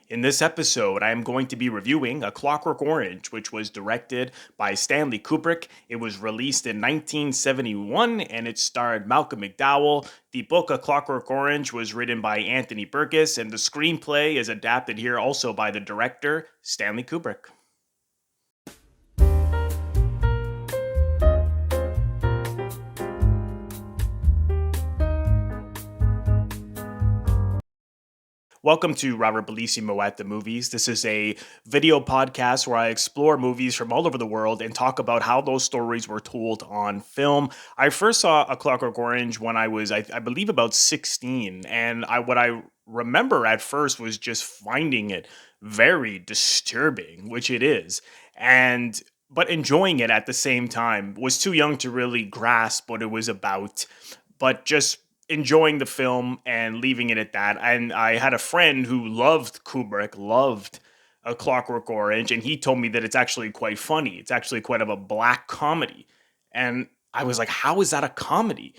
In this episode, I am going to be reviewing A Clockwork Orange, which was directed by Stanley Kubrick. It was released in 1971 and it starred Malcolm McDowell. The book A Clockwork Orange was written by Anthony Burgess, and the screenplay is adapted here also by the director, Stanley Kubrick. Welcome to Robert Bellissimo at the Movies. This is a video podcast where I explore movies from all over the world and talk about how those stories were told on film. I first saw A Clockwork Orange when I was, I believe, about 16. And what I remember at first was just finding it very disturbing, which it is. But enjoying it at the same time. Was too young to really grasp what it was about, but just enjoying the film and leaving it at that. And I had a friend who loved Kubrick, loved A Clockwork Orange, and he told me that it's actually quite funny. It's actually quite of a black comedy. And I was like, how is that a comedy?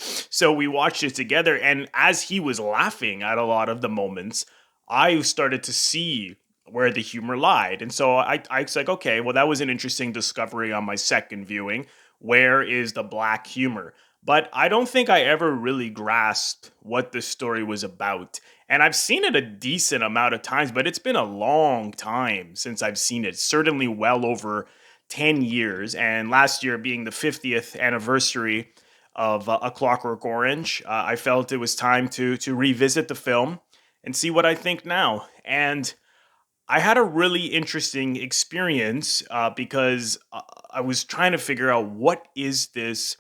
So we watched it together, and as he was laughing at a lot of the moments, I started to see where the humor lied. And so I was like, okay, well, that was an interesting discovery on my second viewing. Where is the black humor? But I don't think I ever really grasped what the story was about. And I've seen it a decent amount of times, but it's been a long time since I've seen it. Certainly well over 10 years. And last year being the 50th anniversary of A Clockwork Orange, I felt it was time to revisit the film and see what I think now. And I had a really interesting experience because I was trying to figure out what is this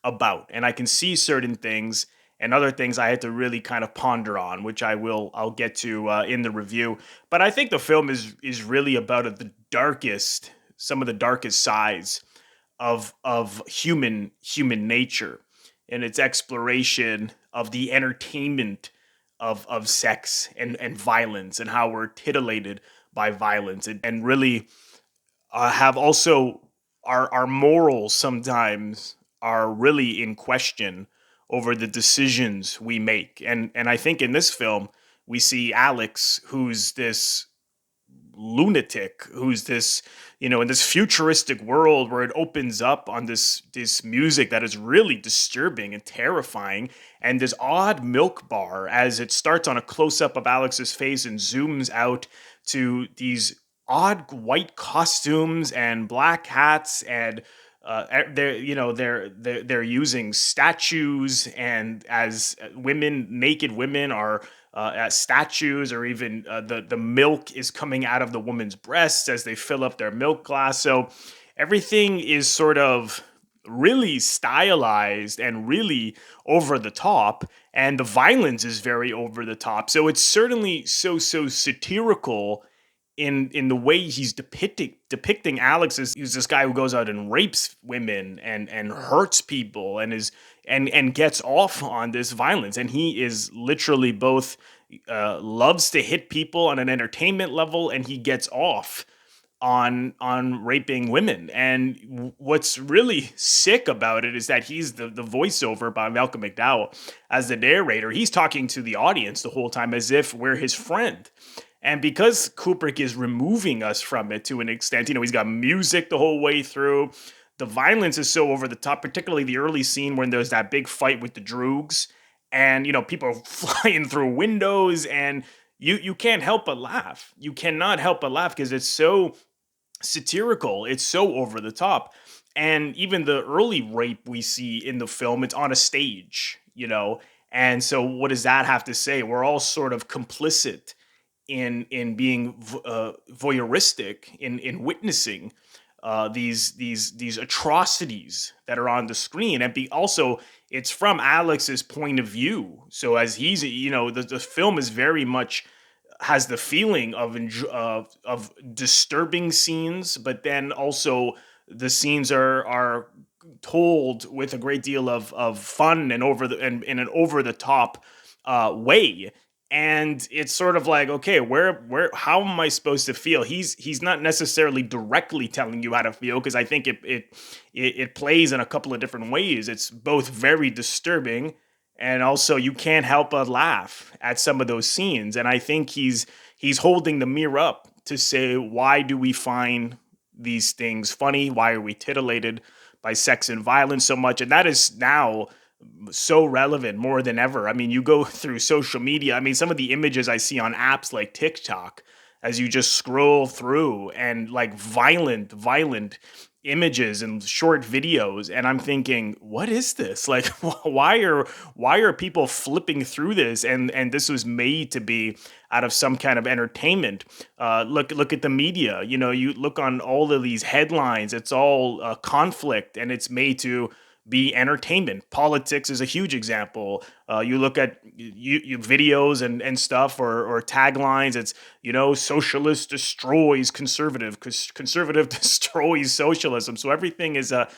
about, and I can see certain things and other things I had to really kind of ponder on, which I'll get to in the review. But I think the film is really about some of the darkest sides of human nature, and its exploration of the entertainment of sex and violence, and how we're titillated by violence, and really have also our morals sometimes are really in question over the decisions we make. And I think in this film we see Alex, who's this lunatic, who's this, in this futuristic world where it opens up on this music that is really disturbing and terrifying, and this odd milk bar as it starts on a close up of Alex's face and zooms out to these odd white costumes and black hats, and they're using statues, and as naked women are as statues, or even the milk is coming out of the woman's breasts as they fill up their milk glass. So everything is sort of really stylized and really over the top, and the violence is very over the top. So it's certainly so satirical in the way he's depicting Alex as he's this guy who goes out and rapes women and hurts people and and gets off on this violence. And he is literally both loves to hit people on an entertainment level, and he gets off on raping women. And what's really sick about it is that he's the voiceover by Malcolm McDowell as the narrator. He's talking to the audience the whole time as if we're his friend. And because Kubrick is removing us from it to an extent, he's got music the whole way through. The violence is so over the top, particularly the early scene when there's that big fight with the Droogs, and people are flying through windows, and you can't help but laugh. You cannot help but laugh because it's so satirical. It's so over the top. And even the early rape we see in the film, it's on a stage. And so what does that have to say? We're all sort of complicit in being voyeuristic in witnessing these atrocities that are on the screen. And also it's from Alex's point of view. So as he's the film is very much has the feeling of disturbing scenes, but then also the scenes are told with a great deal of fun and in an over the top way. And it's sort of like, okay, how am I supposed to feel? He's not necessarily directly telling you how to feel, because I think it plays in a couple of different ways. It's both very disturbing, and also you can't help but laugh at some of those scenes. And I think he's holding the mirror up to say, why do we find these things funny? Why are we titillated by sex and violence so much? And that is now so relevant more than ever. I mean, you go through social media. I mean, some of the images I see on apps like TikTok as you just scroll through, and like violent images and short videos, and I'm thinking, what is this? Like, why are people flipping through this? And this was made to be out of some kind of entertainment. Look at the media. You know, you look on all of these headlines. It's all conflict, and it's made to be entertainment. Politics is a huge example. You look at you videos and stuff, or taglines. It's, socialist destroys conservative, because conservative destroys socialism. So everything is a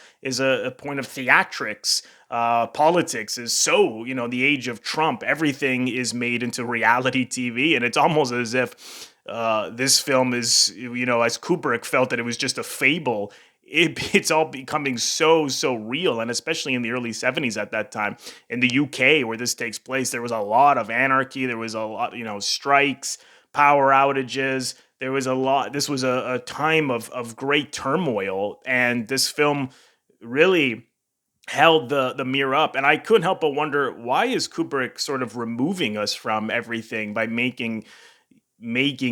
point of theatrics. Politics is so, the age of Trump. Everything is made into reality TV, and it's almost as if this film is, as Kubrick felt that it was just a fable. It's all becoming so real, and especially in the early 70s at that time in the UK where this takes place, there was a lot of anarchy. There was a lot, strikes, power outages. There was a lot. This was a time of great turmoil, and this film really held the mirror up. And I couldn't help but wonder, why is Kubrick sort of removing us from everything by making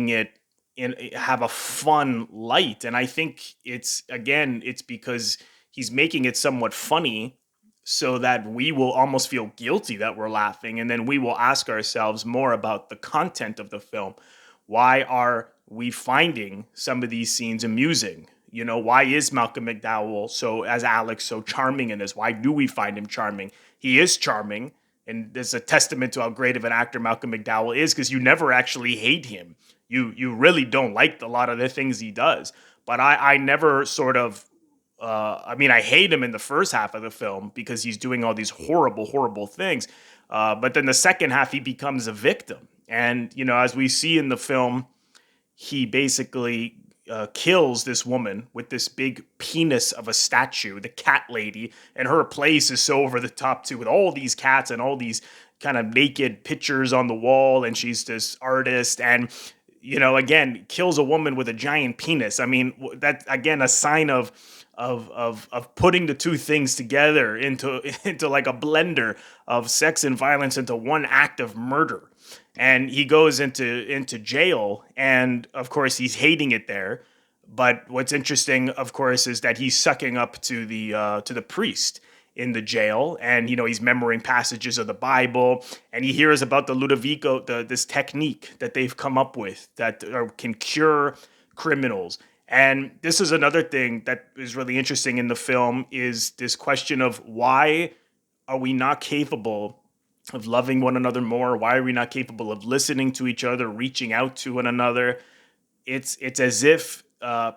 it have a fun light? And I think it's because he's making it somewhat funny, so that we will almost feel guilty that we're laughing, and then we will ask ourselves more about the content of the film. Why are we finding some of these scenes amusing? Why is Malcolm McDowell, as Alex, so charming in this? Why do we find him charming? He is charming, and there's a testament to how great of an actor Malcolm McDowell is, because you never actually hate him. You really don't like a lot of the things he does. But I never sort of, I hate him in the first half of the film because he's doing all these horrible things. But then the second half, he becomes a victim. And, as we see in the film, he basically kills this woman with this big penis of a statue, the cat lady, and her place is so over the top too, with all these cats and all these kind of naked pictures on the wall, and she's this artist, and again, kills a woman with a giant penis. I mean, that's again a sign of putting the two things together into like a blender of sex and violence into one act of murder. And he goes into jail, and of course he's hating it there. But what's interesting, of course, is that he's sucking up to the priest in the jail, and he's memorizing passages of the Bible, and he hears about the Ludovico, this technique that they've come up with that can cure criminals. And this is another thing that is really interesting in the film, is this question of, why are we not capable of loving one another more? Why are we not capable of listening to each other, reaching out to one another? It's as if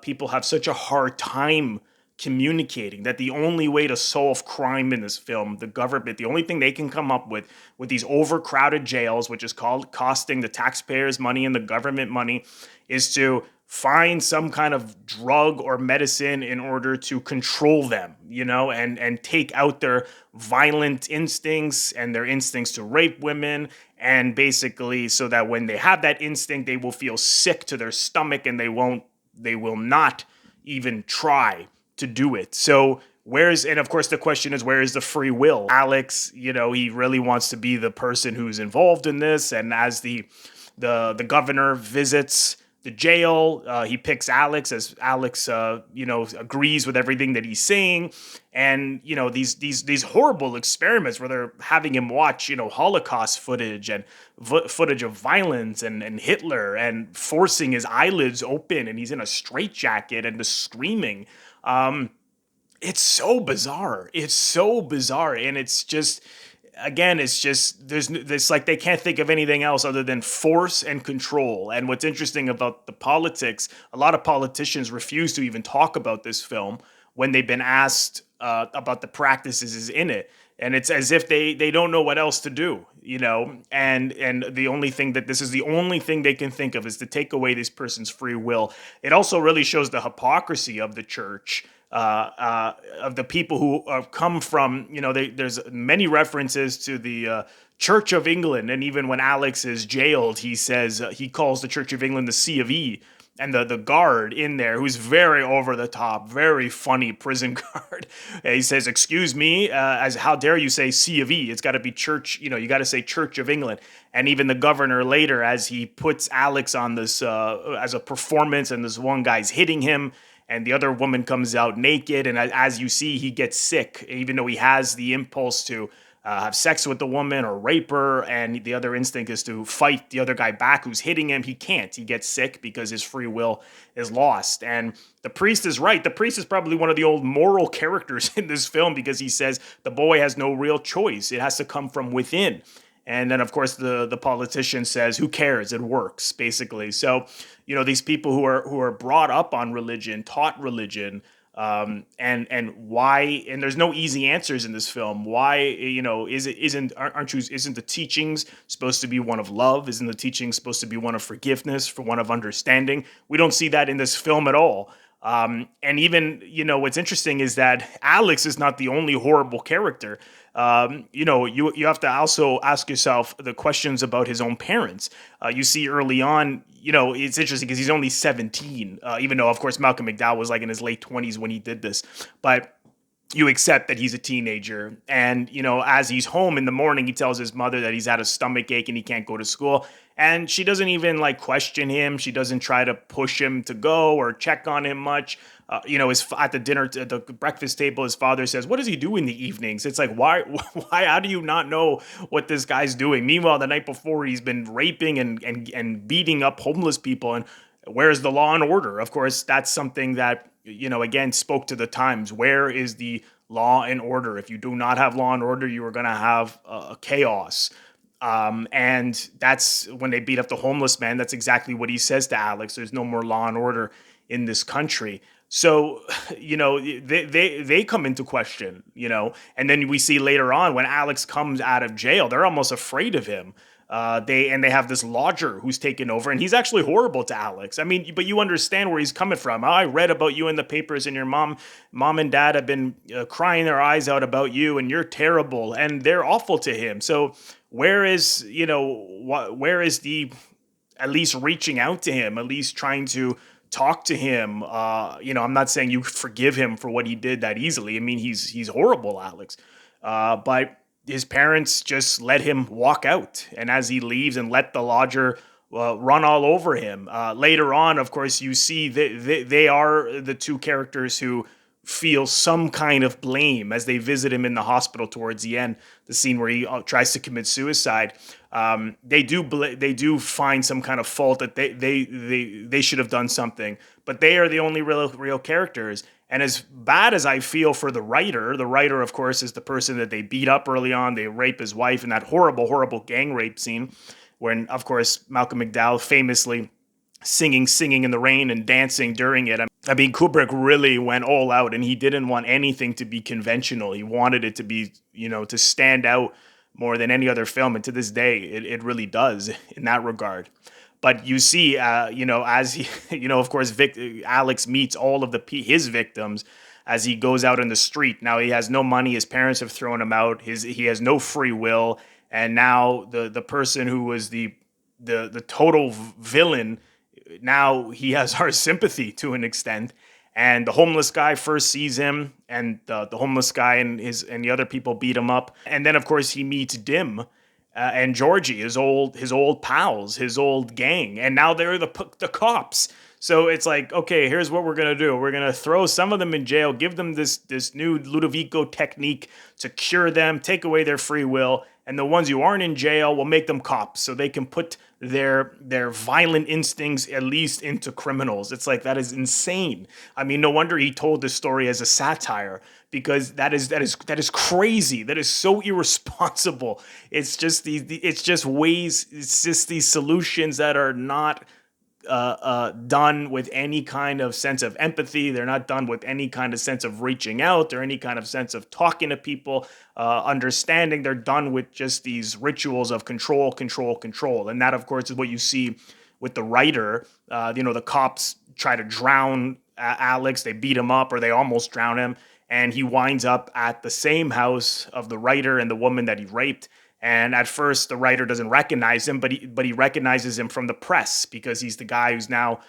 people have such a hard time communicating, that the only way to solve crime in this film, the government, the only thing they can come up with these overcrowded jails, which is costing the taxpayers money and the government money, is to find some kind of drug or medicine in order to control them, and take out their violent instincts and their instincts to rape women, and basically so that when they have that instinct, they will feel sick to their stomach, and they will not even try to do it. So and of course the question is, where is the free will? Alex, he really wants to be the person who's involved in this, and as the governor visits the jail, he picks Alex, as Alex agrees with everything that he's saying. And these horrible experiments where they're having him watch Holocaust footage and footage of violence and Hitler, and forcing his eyelids open, and he's in a straitjacket, and the screaming. It's so bizarre. And it's just, again, it's like they can't think of anything else other than force and control. And what's interesting about the politics, a lot of politicians refuse to even talk about this film when they've been asked about the practices in it. And it's as if they don't know what else to do, and the only thing they can think of is to take away this person's free will. It also really shows the hypocrisy of the church, of the people who come from, there's many references to the Church of England. And even when Alex is jailed, he says he calls the Church of England the C of E. And the guard in there, who's very over the top, very funny prison guard, he says, "Excuse me, as how dare you say C of E? It's got to be Church. You got to say Church of England." And even the governor later, as he puts Alex on this as a performance, and this one guy's hitting him, and the other woman comes out naked, and as you see, he gets sick, even though he has the impulse to have sex with the woman or rape her, and the other instinct is to fight the other guy back who's hitting him. He can't. He gets sick because his free will is lost. And the priest is right. The priest is probably one of the old moral characters in this film, because he says the boy has no real choice. It has to come from within. And then, of course, the politician says, "Who cares? It works," basically. So, these people who are brought up on religion, taught religion, and why, and there's no easy answers in this film. Why, isn't the teachings supposed to be one of love? Isn't the teaching supposed to be one of forgiveness, for one of understanding? We don't see that in this film at all. And even, what's interesting is that Alex is not the only horrible character. You have to also ask yourself the questions about his own parents. You see early on, it's interesting because he's only 17, even though, of course, Malcolm McDowell was like in his late 20s when he did this. But you accept that he's a teenager. And, as he's home in the morning, he tells his mother that he's had a stomach ache and he can't go to school. And she doesn't even question him. She doesn't try to push him to go or check on him much. At the breakfast table, his father says, "What does he do in the evenings?" It's like, why, how do you not know what this guy's doing? Meanwhile, the night before, he's been raping and beating up homeless people. And where's the law and order? Of course, that's something that, again, spoke to the times. Where is the law and order? If you do not have law and order, you are going to have chaos. And that's when they beat up the homeless man. That's exactly what he says to Alex. There's no more law and order in this country. So, they come into question, and then we see later on when Alex comes out of jail, they're almost afraid of him. They have this lodger who's taken over, and he's actually horrible to Alex. I mean, but you understand where he's coming from. I read about you in the papers, and your mom and dad have been crying their eyes out about you, and you're terrible, and they're awful to him. So where is the at least reaching out to him, at least trying to talk to him? I'm not saying you forgive him for what he did that easily. I mean, he's horrible, Alex. But his parents just let him walk out. And as he leaves and let the lodger run all over him. Later on, of course, you see they are the two characters who feel some kind of blame as they visit him in the hospital towards the end, the scene where he tries to commit suicide. They do find some kind of fault that they should have done something, but they are the only real characters. And as bad as I feel for the writer, of course, is the person that they beat up early on. They rape his wife in that horrible gang rape scene, when, of course, Malcolm McDowell famously singing in the rain and dancing during it. I mean, Kubrick really went all out, and he didn't want anything to be conventional. He wanted it to be, to stand out more than any other film. And to this day, it really does in that regard. But you see, as he, of course, Alex meets all of his victims as he goes out in the street. Now he has no money. His parents have thrown him out. He has no free will. And now the person who was the total villain, now he has our sympathy to an extent. And the homeless guy first sees him, and the homeless guy and the other people beat him up. And then, of course, he meets Dim and Georgie, his old pals, his old gang. And now they're the cops. So it's like, okay, here's what we're going to do. We're going to throw some of them in jail, give them this new Ludovico technique to cure them, take away their free will. And the ones who aren't in jail, we'll make them cops so they can put their violent instincts at least into criminals. It's like, that is insane. I mean, no wonder he told this story as a satire, because that is crazy. That is so irresponsible. It's just these solutions that are not done with any kind of sense of empathy. They're not done with any kind of sense of reaching out or any kind of sense of talking to people, understanding. They're done with just these rituals of control. And that, of course, is what you see with the writer. The cops try to drown Alex. They beat him up, or they almost drown him. And he winds up at the same house of the writer and the woman that he raped. And at first, the writer doesn't recognize him, but he recognizes him from the press because he's the guy who's now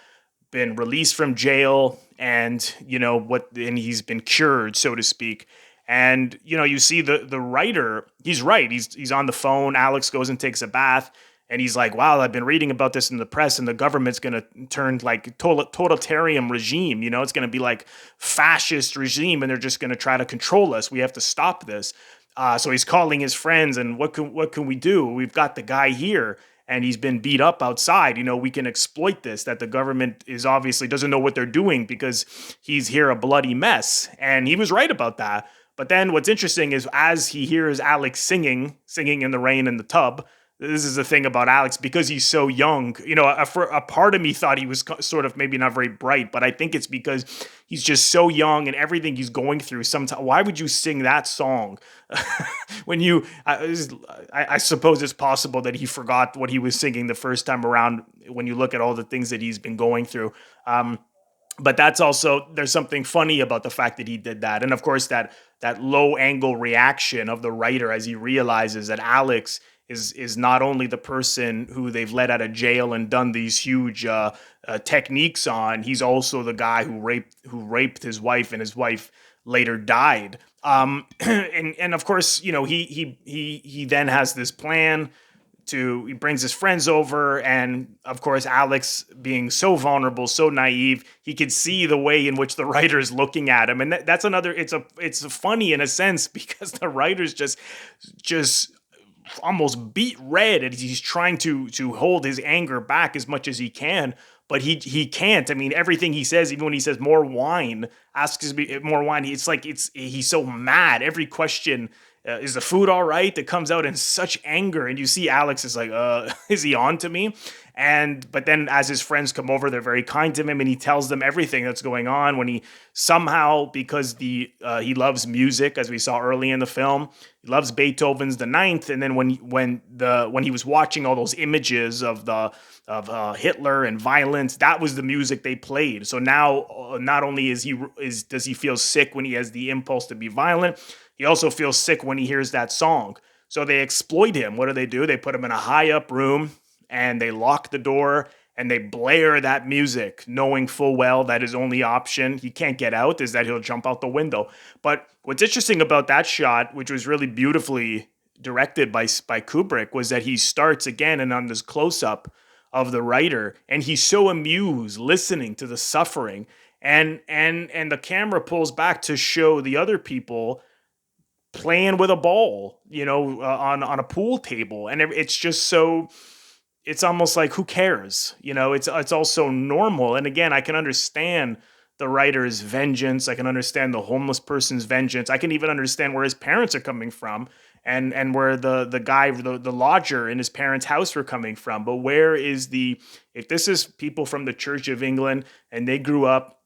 been released from jail, and and he's been cured, so to speak. And you see the writer, he's right, he's on the phone. Alex goes and takes a bath, and he's like, wow, I've been reading about this in the press, and the government's going to turn like totalitarian regime. It's going to be like fascist regime, and they're just going to try to control us. We have to stop this. So he's calling his friends, and what can we do? We've got the guy here, and he's been beat up outside. We can exploit this. That the government is obviously doesn't know what they're doing because he's here a bloody mess. And he was right about that. But then what's interesting is as he hears Alex singing in the rain in the tub. This is the thing about Alex, because he's so young. A part of me thought he was sort of maybe not very bright, but I think it's because he's just so young and everything he's going through. Sometimes, why would you sing that song when I suppose it's possible that he forgot what he was singing the first time around when you look at all the things that he's been going through. But that's also, there's something funny about the fact that he did that. And of course, that low angle reaction of the writer as he realizes that Alex is not only the person who they've let out of jail and done these huge techniques on, he's also the guy who raped his wife, and his wife later died. And of course, he then has this plan he brings his friends over, and of course, Alex, being so vulnerable, so naive, he could see the way in which the writer is looking at him, and that's another. It's funny in a sense because the writer's just almost beat red, and he's trying to hold his anger back as much as he can, but he can't. I mean, everything he says, even when he says more wine, asks me more wine, he's so mad. Every question, is the food all right, that comes out in such anger, and you see Alex is like, is he on to me? But then as his friends come over, they're very kind to him, and he tells them everything that's going on. When he somehow, because he loves music, as we saw early in the film, he loves Beethoven's The Ninth, and then when he was watching all those images of Hitler and violence, that was the music they played. So now, not only does he feel sick when he has the impulse to be violent, he also feels sick when he hears that song. So they exploit him. What do? They put him in a high up room, and they lock the door, and they blare that music, knowing full well that his only option, he can't get out, is that he'll jump out the window. But what's interesting about that shot, which was really beautifully directed by Kubrick, was that he starts again and on this close-up of the writer, and he's so amused listening to the suffering, and the camera pulls back to show the other people playing with a ball, on a pool table, and it's just so. It's almost like, who cares? It's also normal. And again, I can understand the writer's vengeance. I can understand the homeless person's vengeance. I can even understand where his parents are coming from, and where the guy, the lodger in his parents' house were coming from. But if this is people from the Church of England, and they grew up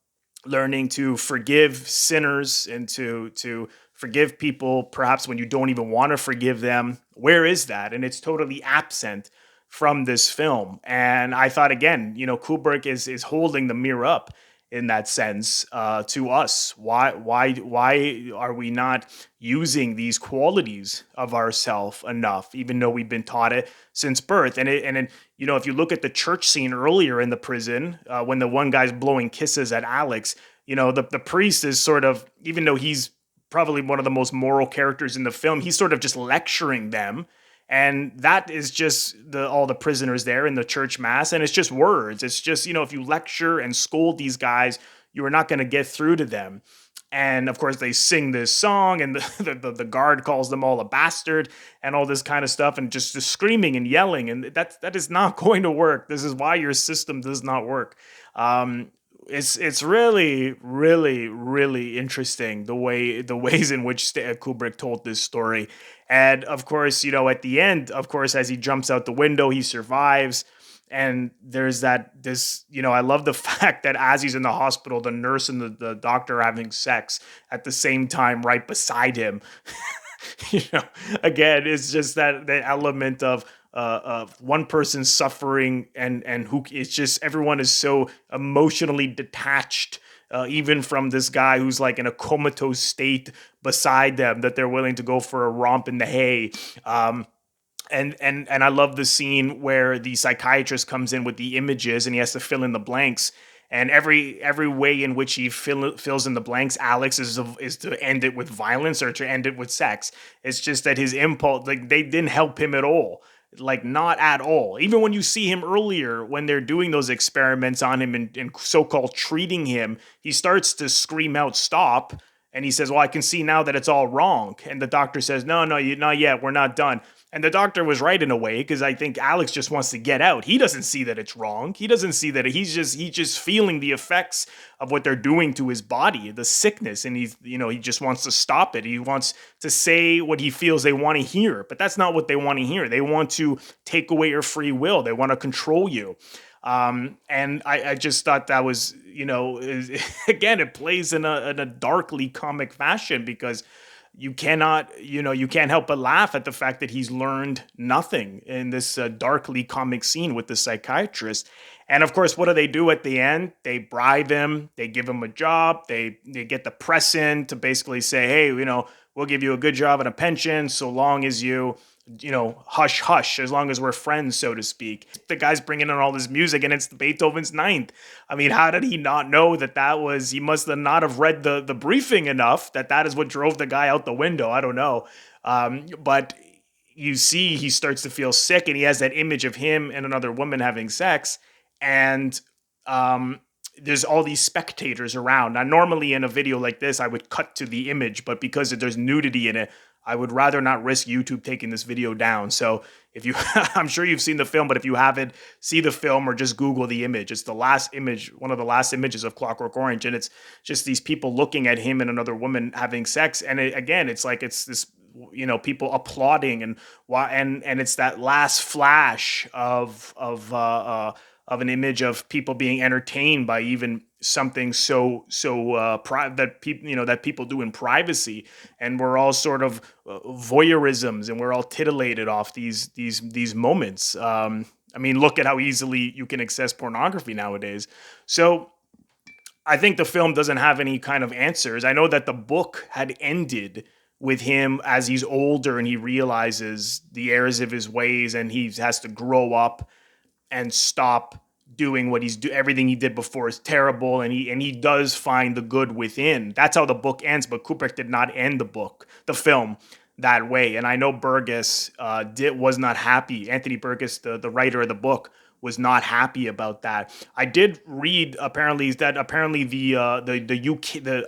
learning to forgive sinners and to forgive people perhaps when you don't even want to forgive them, where is that? And it's totally absent from this film. And I thought, again, Kubrick is holding the mirror up in that sense to us. Why are we not using these qualities of ourselves enough, even though we've been taught it since birth? And if you look at the church scene earlier in the prison, when the one guy's blowing kisses at Alex, the priest is sort of, even though he's probably one of the most moral characters in the film, he's sort of just lecturing them. And that is just all the prisoners there in the church mass. And it's just words. It's just, if you lecture and scold these guys, you are not going to get through to them. And of course, they sing this song, and the guard calls them all a bastard and all this kind of stuff, and just screaming and yelling. And that is not going to work. This is why your system does not work. It's really, really, really interesting the ways in which Kubrick told this story. And of course, at the end, of course, as he jumps out the window, he survives. And there's I love the fact that as he's in the hospital, the nurse and the doctor are having sex at the same time right beside him. Again, it's just that the element of one person suffering, and who it's just, everyone is so emotionally detached, even from this guy who's like in a comatose state beside them, that they're willing to go for a romp in the hay. And I love the scene where the psychiatrist comes in with the images and he has to fill in the blanks. And every way in which he fills in the blanks, Alex is to end it with violence or to end it with sex. It's just that his impulse, like they didn't help him at all, like not at all. Even when you see him earlier, when they're doing those experiments on him and so-called treating him, he starts to scream out, "Stop!" And he says, "Well, I can see now that it's all wrong." And the doctor says, "No, no, not yet. We're not done." And the doctor was right in a way because I think Alex just wants to get out. He doesn't see that it's wrong. He doesn't see that he's just feeling the effects of what they're doing to his body, the sickness, and he just wants to stop it. He wants to say what he feels they want to hear, but that's not what they want to hear. They want to take away your free will. They want to control you. And I just thought that was, again, it plays in a darkly comic fashion because you can't help but laugh at the fact that he's learned nothing in this darkly comic scene with the psychiatrist. And of course, what do they do at the end? They bribe him, they give him a job, they get the press in to basically say, hey, we'll give you a good job and a pension so long as hush hush, as long as we're friends, so to speak. The guy's bringing in all this music and it's Beethoven's Ninth. I mean, how did he not know that was, he must have not have read the briefing enough that is what drove the guy out the window. I don't know. But you see, he starts to feel sick and he has that image of him and another woman having sex. And there's all these spectators around. Now, normally in a video like this, I would cut to the image, but because there's nudity in it, I would rather not risk YouTube taking this video down. So if you, I'm sure you've seen the film, but if you haven't, see the film or just Google the image. It's the last image, one of the last images of Clockwork Orange. And it's just these people looking at him and another woman having sex. And it's like, it's this, people applauding and it's that last flash of an image of people being entertained by even something that people do in privacy, and we're all sort of voyeurisms, and we're all titillated off these moments. I mean, look at how easily you can access pornography nowadays. So I think the film doesn't have any kind of answers. I know that the book had ended with him as he's older and he realizes the errors of his ways and he has to grow up and stop doing what everything he did before is terrible, and he does find the good within. That's how the book ends, but Kubrick did not end the film that way. And I know Burgess was not happy. Anthony Burgess, the writer of the book, was not happy about that. I did read apparently the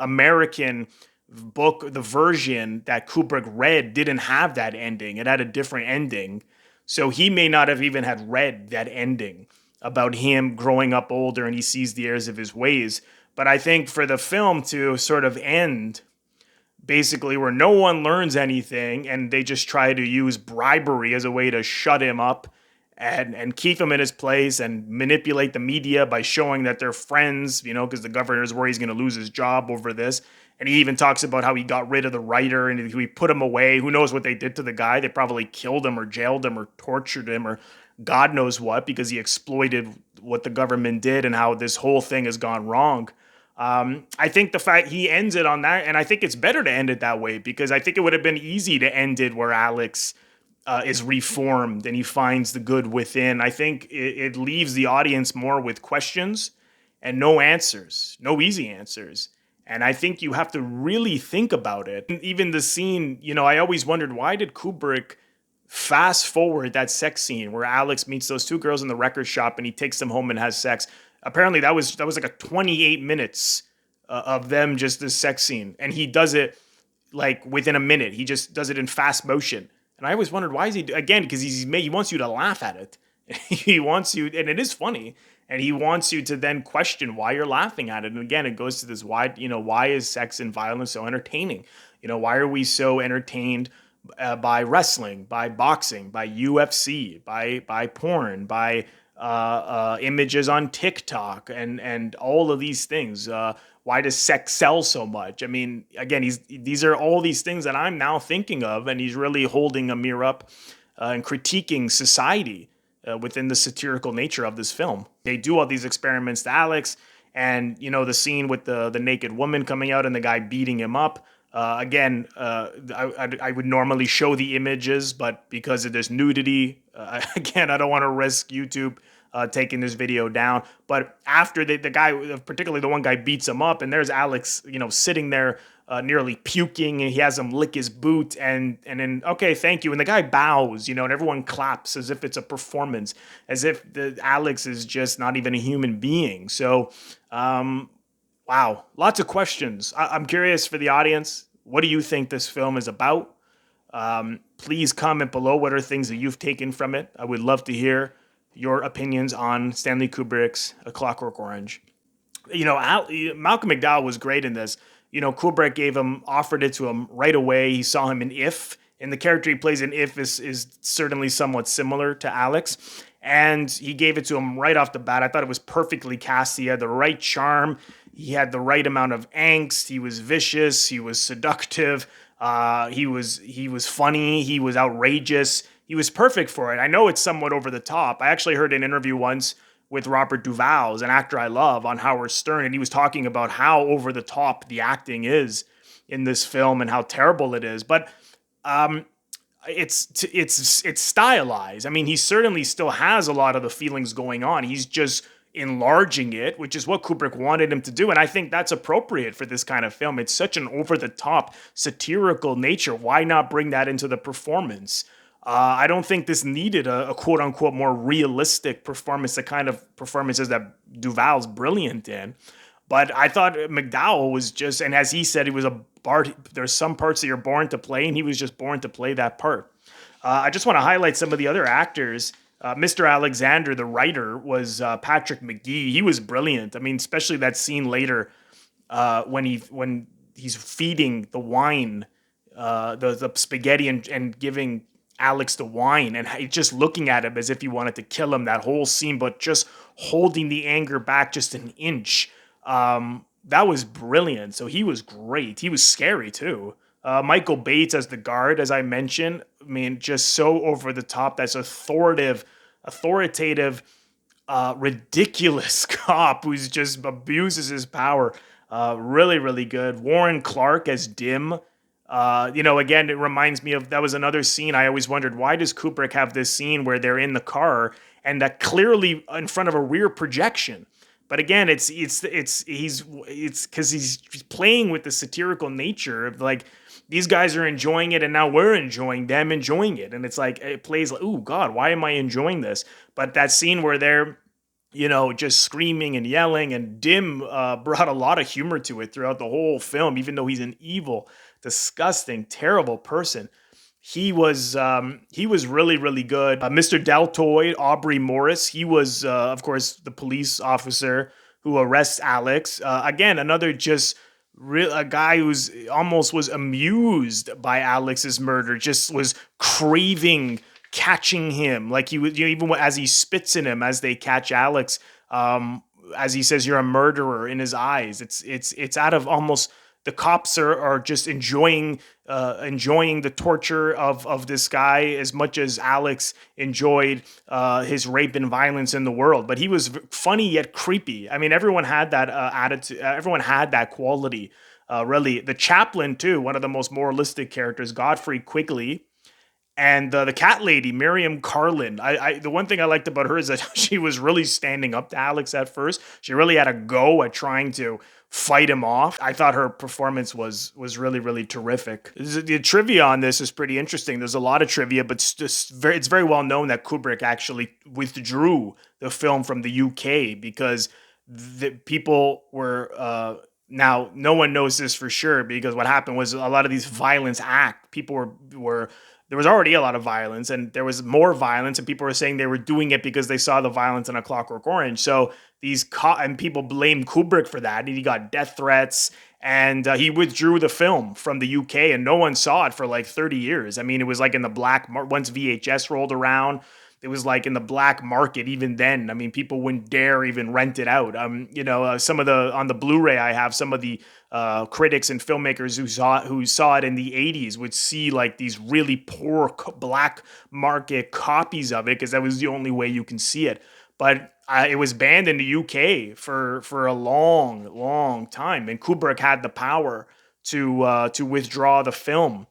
American book, the version that Kubrick read didn't have that ending. It had a different ending. So he may not have even had read that ending about him growing up older and he sees the errors of his ways. But I think for the film to sort of end basically where no one learns anything and they just try to use bribery as a way to shut him up and keep him in his place and manipulate the media by showing that they're friends, because the governor's worried he's going to lose his job over this. And he even talks about how he got rid of the writer and he put him away. Who knows what they did to the guy? They probably killed him or jailed him or tortured him or God knows what, because he exploited what the government did and how this whole thing has gone wrong. I think the fact he ends it on that, and I think it's better to end it that way, because I think it would have been easy to end it where Alex is reformed and he finds the good within. I think it leaves the audience more with questions and no answers, no easy answers. And I think you have to really think about it. Even the scene, I always wondered, why did Kubrick fast forward that sex scene where Alex meets those two girls in the record shop and he takes them home and has sex? Apparently that was like a 28 minutes of them, just this sex scene. And he does it like within a minute. He just does it in fast motion. And I always wondered, why is he, again, because he wants you to laugh at it. He wants you, and it is funny. And he wants you to then question why you're laughing at it. And again, it goes to this why is sex and violence so entertaining? Why are we so entertained by wrestling, by boxing, by UFC, by porn, by images on TikTok, and all of these things? Why does sex sell so much? I mean, again, these are all these things that I'm now thinking of, and he's really holding a mirror up and critiquing society within the satirical nature of this film. They do all these experiments to Alex, and the scene with the naked woman coming out and the guy beating him up. I would normally show the images, but because of this nudity, again, I don't want to risk YouTube taking this video down. But after the guy, particularly the one guy, beats him up, and there's Alex, sitting there nearly puking, and he has him lick his boot, and then okay, thank you, and the guy bows, and everyone claps as if it's a performance, as if the Alex is just not even a human being. So. Wow, lots of questions. I'm curious for the audience. What do you think this film is about? Please comment below what are things that you've taken from it. I would love to hear your opinions on Stanley Kubrick's A Clockwork Orange. Malcolm McDowell was great in this. Kubrick offered it to him right away. He saw him in If, and the character he plays in If is certainly somewhat similar to Alex. And he gave it to him right off the bat. I thought it was perfectly cast. He had the right charm. He had the right amount of angst. He was vicious. He was seductive. He was funny. He was outrageous. He was perfect for it. I know it's somewhat over the top. I actually heard an interview once with Robert Duvall, an actor I love, on Howard Stern, and he was talking about how over the top the acting is in this film and how terrible it is. But it's stylized. I mean, he certainly still has a lot of the feelings going on. He's just enlarging it, which is what Kubrick wanted him to do. And I think that's appropriate for this kind of film. It's such an over-the-top, satirical nature. Why not bring that into the performance? I don't think this needed a quote-unquote more realistic performance, the kind of performances that Duvall's brilliant in. But I thought McDowell was just, and as he said, he was a Bart. There's some parts that you're born to play, and he was just born to play that part. I just want to highlight some of the other actors. Mr. Alexander, the writer, was Patrick McGee. He was brilliant. I mean, especially that scene later when he's feeding the wine, the spaghetti, and giving Alex the wine, and just looking at him as if he wanted to kill him. That whole scene, but just holding the anger back just an inch. That was brilliant. So he was great. He was scary too. Michael Bates as the guard, as I mentioned, I mean, just so over the top. That's authoritative, ridiculous cop who's just abuses his power. Really, really good. Warren Clark as Dim. Again, it reminds me of, that was another scene. I always wondered, why does Kubrick have this scene where they're in the car and that clearly in front of a rear projection? But again, it's because he's playing with the satirical nature of, like, these guys are enjoying it, and now we're enjoying them enjoying it, and it's like it plays like, oh God, why am I enjoying this? But that scene where they're just screaming and yelling, and Dim brought a lot of humor to it throughout the whole film, even though he's an evil, disgusting, terrible person. He was really, really good. Mr. Deltoid, Aubrey Morris, he was, of course, the police officer who arrests Alex. Again, another just a guy who's almost was amused by Alex's murder, just was craving catching him. Like he was, even as he spits in him as they catch Alex, as he says, "You're a murderer," in his eyes. It's out of almost. The cops are just enjoying the torture of this guy as much as Alex enjoyed his rape and violence in the world. But he was funny yet creepy. I mean, everyone had that attitude. Everyone had that quality. Really, the chaplain too, one of the most moralistic characters, Godfrey Quigley. And the cat lady, Miriam Carlin. The one thing I liked about her is that she was really standing up to Alex at first. She really had a go at trying to fight him off. I thought her performance was really, really terrific. The trivia on this is pretty interesting. There's a lot of trivia, but it's very well known that Kubrick actually withdrew the film from the UK because the people were... now, no one knows this for sure because what happened was a lot of these people were there was already a lot of violence, and there was more violence, and people were saying they were doing it because they saw the violence in A Clockwork Orange. So and people blamed Kubrick for that, and he got death threats, and he withdrew the film from the UK, and no one saw it for like 30 years. I mean, it was like in the once VHS rolled around, it was like in the black market even then. I mean, people wouldn't dare even rent it out. Some of on the Blu-ray I have, some of the critics and filmmakers who saw it in the 80s would see like these really poor black market copies of it because that was the only way you can see it. But it was banned in the UK for a long, long time, and Kubrick had the power to withdraw the film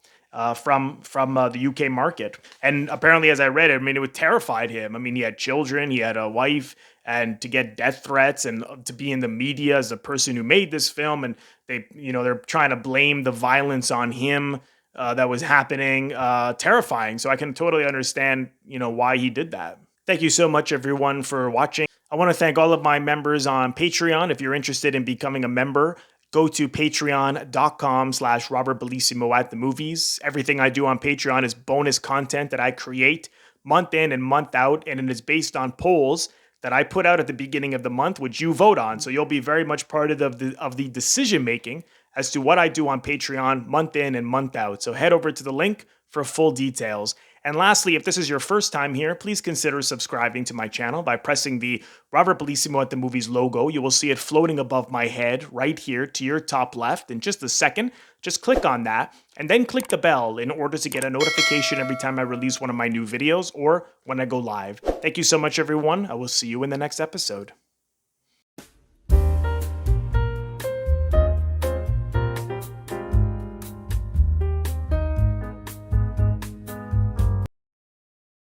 from the UK market. And apparently, as I read it, I mean, it would terrified him. I mean, he had children, he had a wife, and to get death threats and to be in the media as the person who made this film, and they're trying to blame the violence on him that was happening. Terrifying. So I can totally understand, why he did that. Thank you so much, everyone, for watching. I want to thank all of my members on Patreon. If you're interested in becoming a member, go to patreon.com/Robert Bellissimo at the movies. Everything I do on Patreon is bonus content that I create month in and month out, and it is based on polls that I put out at the beginning of the month, which you vote on. So you'll be very much part of the decision making as to what I do on Patreon month in and month out. So head over to the link for full details. And lastly, if this is your first time here, please consider subscribing to my channel by pressing the Robert Bellissimo at the Movies logo. You will see it floating above my head right here to your top left in just a second. Just click on that and then click the bell in order to get a notification every time I release one of my new videos or when I go live. Thank you so much, everyone. I will see you in the next episode.